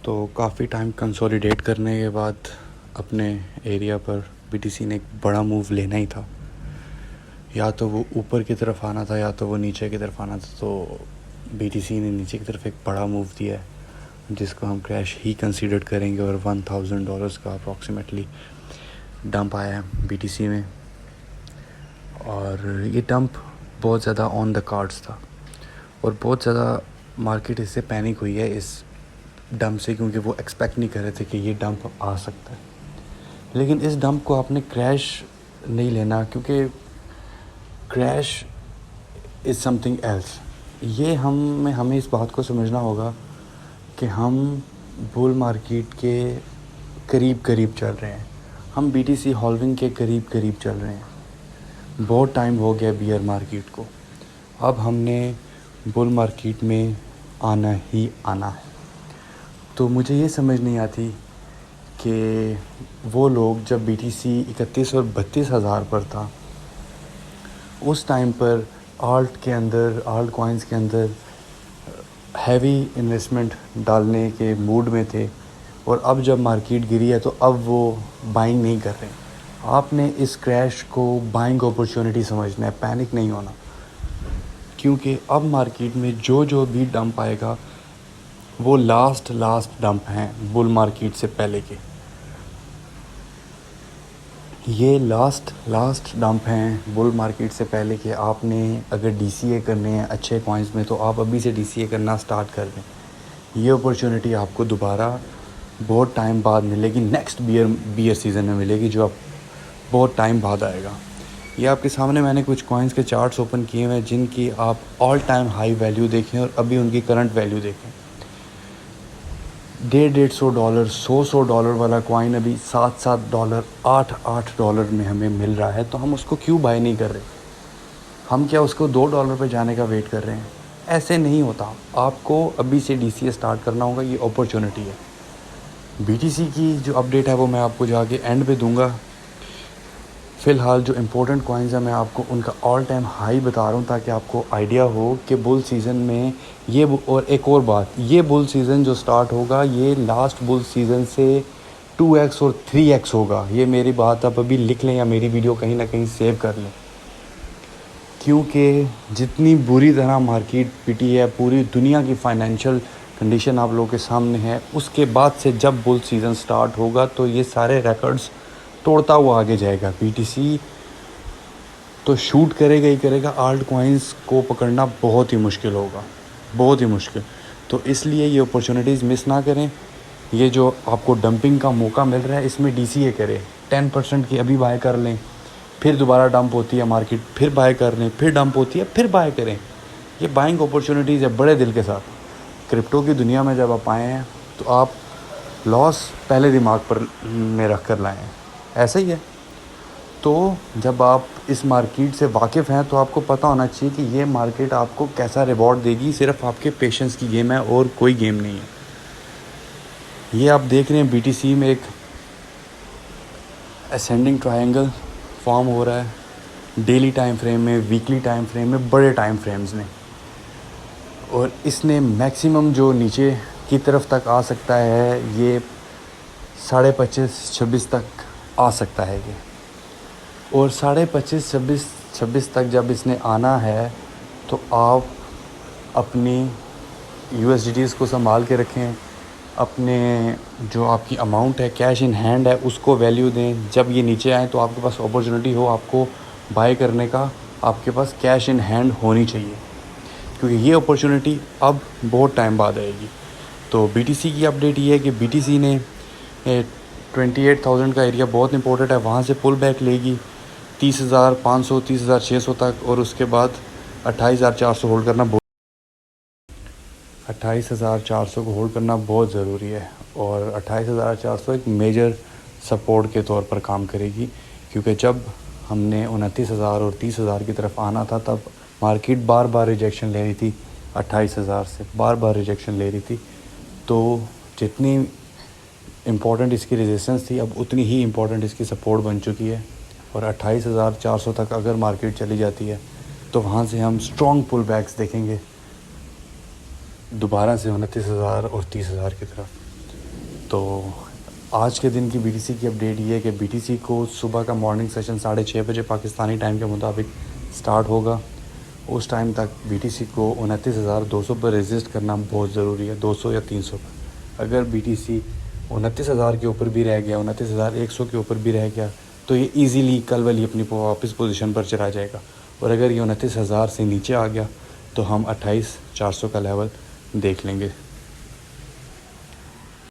तो काफ़ी time consolidate करने के बाद अपने एरिया पर बीटीसी ने एक बड़ा मूव लेना ही था। या तो वो ऊपर की तरफ आना था या तो वो नीचे की तरफ आना था। तो बीटीसी ने नीचे की तरफ एक बड़ा मूव दिया है जिसको हम क्रैश ही कंसीडर करेंगे, और $1000 का अप्रॉक्सीमेटली डंप आया है बीटीसी में। और ये डंप बहुत ज़्यादा ऑन द कार्ड्स था और बहुत ज़्यादा मार्केट इससे पैनिक हुई है इस डंप से, क्योंकि वो एक्सपेक्ट नहीं कर रहे थे कि ये डंप आ सकता है। लेकिन इस डंप को आपने क्रैश नहीं लेना, क्योंकि क्रैश इज़ समथिंग एल्स। ये हमें इस बात को समझना होगा कि हम बुल मार्केट के करीब करीब चल रहे हैं, हम बीटीसी हॉल्विंग के करीब करीब चल रहे हैं। बहुत टाइम हो गया बियर मार्केट को, अब हमने बुल मार्केट में आना ही आना है। तो मुझे ये समझ नहीं आती कि वो लोग जब बीटीसी 31 और 32 हज़ार पर था, उस टाइम पर आल्ट कॉइन्स के अंदर हैवी इन्वेस्टमेंट डालने के मूड में थे, और अब जब मार्केट गिरी है तो अब वो बाइंग नहीं कर रहे। आपने इस क्रैश को बाइंग अपॉर्चुनिटी समझना है, पैनिक नहीं होना, क्योंकि अब मार्केट में जो भी डंप आएगा वो लास्ट डंप हैं बुल मार्केट से पहले के। ये लास्ट डंप हैं बुल मार्केट से पहले के। आपने अगर डीसीए करने हैं अच्छे कॉइन्स में तो आप अभी से डीसीए करना स्टार्ट कर दें। ये अपॉर्चुनिटी आपको दोबारा बहुत टाइम बाद मिलेगी, नेक्स्ट बियर सीज़न में मिलेगी, जो आप बहुत टाइम बाद आएगा। ये आपके सामने मैंने कुछ कॉइन्स के चार्ट्स ओपन किए हुए हैं जिनकी आप ऑल टाइम हाई वैल्यू देखें और अभी उनकी करंट वैल्यू देखें। $150, $100 वाला कॉइन अभी $7 $8 में हमें मिल रहा है, तो हम उसको क्यों बाय नहीं कर रहे? हम क्या उसको $2 पे जाने का वेट कर रहे हैं? ऐसे नहीं होता। आपको अभी से डीसीए स्टार्ट करना होगा, ये अपॉर्चुनिटी है। बीटीसी की जो अपडेट है वो मैं आपको जाके एंड पे दूंगा। फ़िलहाल जो इम्पोर्टेंट कॉइन्स हैं मैं आपको उनका ऑल टाइम हाई बता रहा हूँ, ताकि आपको आइडिया हो कि बुल सीज़न में ये। और एक और बात, ये बुल सीज़न जो स्टार्ट होगा ये लास्ट बुल सीज़न से 2x और 3x होगा। ये मेरी बात आप अभी लिख लें या मेरी वीडियो कहीं ना कहीं सेव कर लें, क्योंकि जितनी बुरी तरह मार्केट पिटी है, पूरी दुनिया की फाइनेंशियल कंडीशन आप लोगों के सामने है, उसके बाद से जब बुल सीज़न स्टार्ट होगा तो ये सारे रिकॉर्ड्स तोड़ता हुआ आगे जाएगा। बीटीसी तो शूट करेगा ही करेगा, आल्ट कॉइन्स को पकड़ना बहुत ही मुश्किल होगा, बहुत ही मुश्किल। तो इसलिए ये अपॉर्चुनिटीज़ मिस ना करें। ये जो आपको डंपिंग का मौका मिल रहा है इसमें डीसीए करें, 10% की अभी बाय कर लें, फिर दोबारा डंप होती है मार्केट, फिर बाय कर लें, फिर डंप होती है, फिर बाय करें। ये बाइंग अपॉर्चुनिटीज़ है बड़े दिल के साथ। क्रिप्टो की दुनिया में जब आप आए हैं तो आप लॉस पहले दिमाग पर में रख कर लाएँ, ऐसा ही है। तो जब आप इस मार्केट से वाकिफ़ हैं तो आपको पता होना चाहिए कि ये मार्केट आपको कैसा रिवॉर्ड देगी। सिर्फ आपके पेशेंस की गेम है और कोई गेम नहीं है। ये आप देख रहे हैं बीटीसी में एक असेंडिंग ट्रायंगल फॉर्म हो रहा है डेली टाइम फ्रेम में, वीकली टाइम फ्रेम में, बड़े टाइम फ्रेम्स में। और इसने मैक्सिमम जो नीचे की तरफ तक आ सकता है ये 25.5-26 तक आ सकता है ये। और 25.5-26 तक जब इसने आना है तो आप अपनी USDTs को संभाल के रखें, अपने जो आपकी अमाउंट है कैश इन हैंड है उसको वैल्यू दें। जब ये नीचे आए तो आपके पास अपॉर्चुनिटी हो आपको बाय करने का, आपके पास कैश इन हैंड होनी चाहिए, क्योंकि ये अपॉर्चुनिटी अब बहुत टाइम बाद आएगी। तो बीटीसी की अपडेट ये है कि बीटीसी ने 28,000 का एरिया बहुत इंपॉर्टेंट है, वहाँ से पुल बैक लेगी 30,500 30,600 तक, और उसके बाद 28,400 होल्ड करना 28,400 को होल्ड करना बहुत ज़रूरी है। और 28,400 एक मेजर सपोर्ट के तौर पर काम करेगी, क्योंकि जब हमने 29,000 और 30,000 की तरफ आना था तब मार्केट बार बार रिजेक्शन ले रही थी, 28,000 से बार बार रिजेक्शन ले रही थी। तो जितनी इम्पोर्टेंट इसकी रेजिस्टेंस थी अब उतनी ही इम्पोर्टेंट इसकी सपोर्ट बन चुकी है। और 28,400 तक अगर मार्केट चली जाती है तो वहाँ से हम स्ट्रॉन्ग पुल बैक्स देखेंगे दोबारा से 29,000 और 30,000 की तरफ। तो आज के दिन की बीटीसी की अपडेट ये है कि बीटीसी को सुबह का मॉर्निंग सेशन 6:30 बजे पाकिस्तानी टाइम के मुताबिक स्टार्ट होगा। उस टाइम तक बीटीसी को 29,200 पर रजिस्ट करना बहुत ज़रूरी है, 200 या 300 पर। अगर बीटीसी 29,000 के ऊपर भी रह गया, 29,100 के ऊपर भी रह गया, तो ये इजीली कल वाली अपनी वापस पोजीशन पर चला जाएगा। और अगर ये 29,000 से नीचे आ गया तो हम 28,400 का लेवल देख लेंगे।